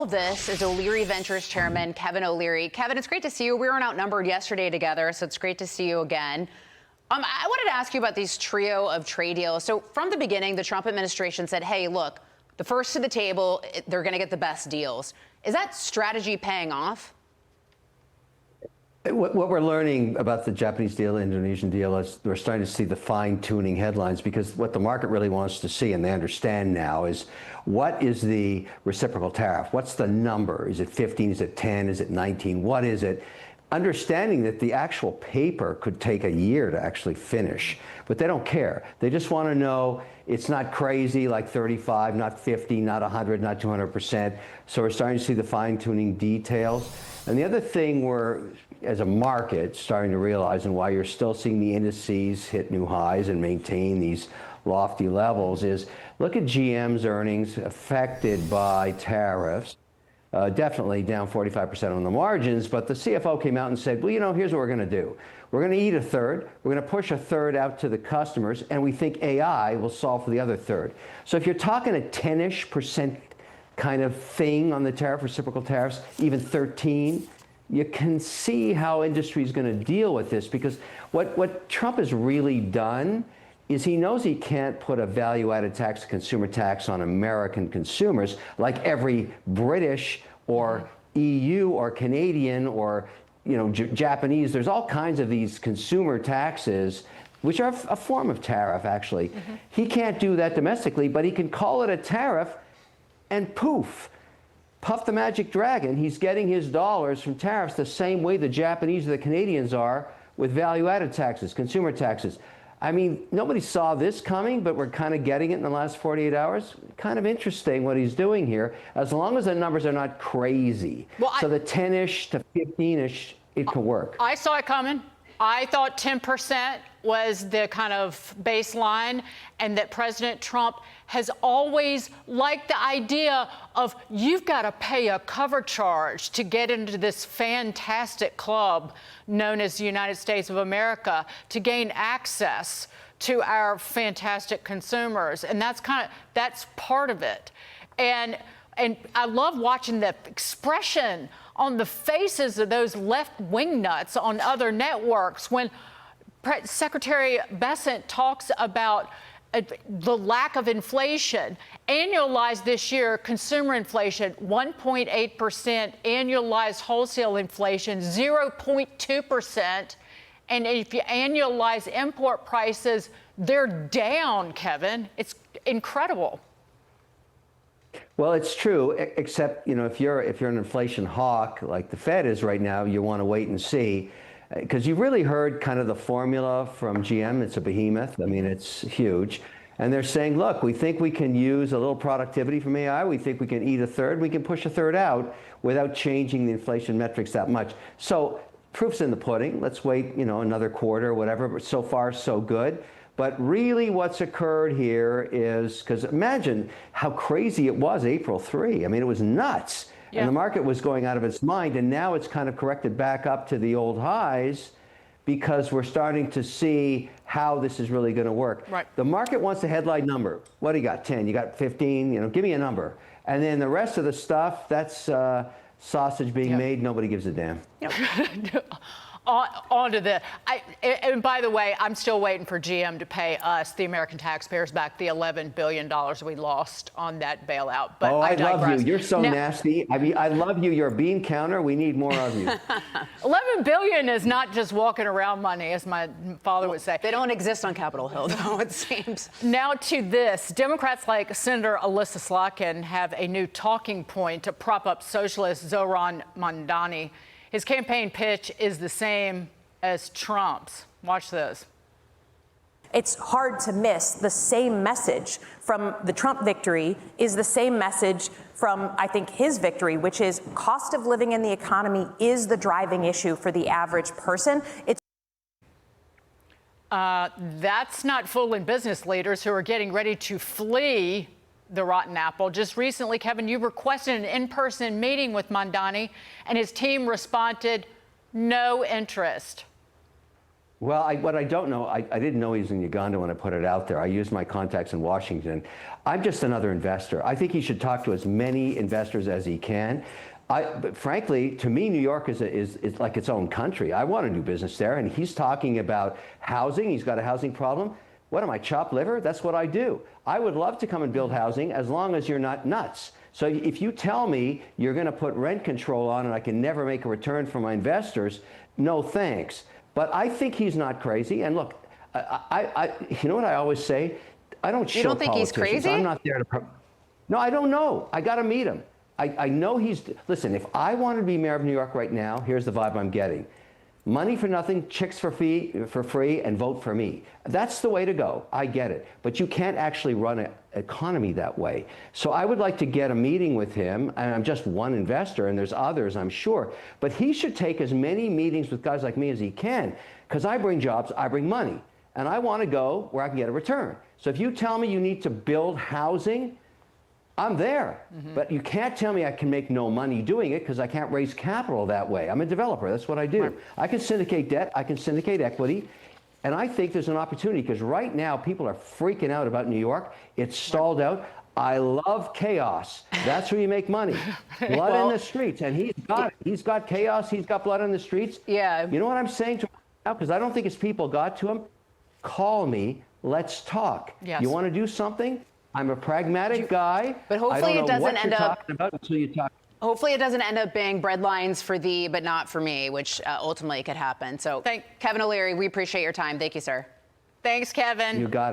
This is O'Leary Ventures Chairman Kevin O'Leary. Kevin, it's great to see you. We weren't outnumbered yesterday together, so it's great to see you again. I wanted to ask you about these trio of trade deals. So from the beginning, the Trump administration said, hey, look, the first to the table, they're going to get the best deals. Is that strategy paying off? What we're learning about the Japanese deal, Indonesian deal, is we're starting to see the fine-tuning headlines, because what the market really wants to see, and they understand now, is what is the reciprocal tariff? What's the number? Is it 15? Is it 10? Is it 19? What is it? Understanding that the actual paper could take a year to actually finish, but they don't care. They just want to know it's not crazy like 35, not 50, not 100, not 200%. So we're starting to see the fine-tuning details. And the other thing we're, as a market, starting to realize, and why you're still seeing the indices hit new highs and maintain these lofty levels, is look at GM's earnings affected by tariffs. Definitely down 45% on the margins, but the CFO came out and said, well, you know, here's what we're going to do. We're going to eat a third, we're going to push a third out to the customers, and we think AI will solve for the other third. So if you're talking a 10-ish% kind of thing on the tariff, reciprocal tariffs, even 13, you can see how industry is going to deal with this, because what Trump has really done is he knows he can't put a value-added tax, consumer tax on American consumers like every British or EU or Canadian or Japanese. There's all kinds of these consumer taxes, which are a form of tariff, actually. He can't do that domestically, but he can call it a tariff, and poof, puff the magic dragon. He's getting his dollars from tariffs the same way the Japanese or the Canadians are with value-added taxes, consumer taxes. I mean, nobody saw this coming, but we're kind of getting it in the last 48 hours. Kind of interesting what he's doing here, as long as the numbers are not crazy. Well, so the 10-ish to 15-ish, it could work. I saw it coming. I thought 10% was the kind of baseline, and that President Trump has always liked the idea of you've got to pay a cover charge to get into this fantastic club known as the United States of America, to gain access to our fantastic consumers. And that's part of it. And I love watching the expression on the faces of those left-wing nuts on other networks when Secretary Bessent talks about the lack of inflation. Annualized this year, consumer inflation, 1.8%, annualized wholesale inflation, 0.2%. And if you annualize import prices, they're down, Kevin. It's incredible. Well, it's true, except, if you're an inflation hawk like the Fed is right now, you want to wait and see. Because you've really heard kind of the formula from GM. It's a behemoth. I mean, it's huge. And they're saying, look, we think we can use a little productivity from AI. We think we can eat a third. We can push a third out without changing the inflation metrics that much. So proof's in the pudding. Let's wait, another quarter or whatever. But so far, so good. But really what's occurred here is, because imagine how crazy it was April 3. I mean, it was nuts. Yeah. And the market was going out of its mind, and now it's kind of corrected back up to the old highs, because we're starting to see how this is really going to work. Right. The market wants a headline number. What do you got? 10? You got 15? Give me a number. And then the rest of the stuff, that's sausage being made. Nobody gives a damn. On to the, and by the way, I'm still waiting for GM to pay us, the American taxpayers, back the $11 billion we lost on that bailout. But I love you. You're so nasty. I mean, I love you. You're a bean counter. We need more of you. $11 billion is not just walking around money, as my father would say. They don't exist on Capitol Hill, though, it seems. Now to this. Democrats like Senator Alyssa Slotkin have a new talking point to prop up socialist Zohran Mamdani. His campaign pitch is the same as Trump's. Watch this. It's hard to miss the same message from the Trump victory is the same message from, I think, his victory, which is cost of living in the economy is the driving issue for the average person. That's not fooling business leaders who are getting ready to flee the rotten apple. Just recently, Kevin, you requested an in-person meeting with Mamdani, and his team responded, no interest. Well, what I don't know, I didn't know he was in Uganda when I put it out there. I used my contacts in Washington. I'm just another investor. I think he should talk to as many investors as he can. But frankly, to me, New York is like its own country. I want to do business there, and he's talking about housing. He's got a housing problem. What am I, chopped liver? That's what I do. I would love to come and build housing as long as you're not nuts. So if you tell me you're going to put rent control on and I can never make a return for my investors, no thanks. But I think he's not crazy. And look, you know what I always say? I don't show You don't think he's politicians. crazy? I'm not there to. No, I don't know. I got to meet him. I know he's. Listen, if I wanted to be mayor of New York right now, here's the vibe I'm getting. Money for nothing, chicks for free, and vote for me. That's the way to go. I get it. But you can't actually run an economy that way. So I would like to get a meeting with him, and I'm just one investor, and there's others, I'm sure. But he should take as many meetings with guys like me as he can, because I bring jobs, I bring money, and I want to go where I can get a return. So if you tell me you need to build housing, I'm there, but you can't tell me I can make no money doing it because I can't raise capital that way. I'm a developer. That's what I do. Right. I can syndicate debt. I can syndicate equity. And I think there's an opportunity because right now people are freaking out about New York. It's stalled out. I love chaos. That's where you make money. Blood in the streets. And he's got it. He's got chaos. He's got blood in the streets. Yeah. You know what I'm saying to him now? Because I don't think his people got to him. Call me. Let's talk. Yes. You want to do something? I'm a pragmatic guy. But hopefully it doesn't end up talking about until you talk. Hopefully it doesn't end up being bread lines for thee, but not for me, which ultimately could happen. So, Kevin O'Leary, we appreciate your time. Thank you, sir. Thanks, Kevin. You got it.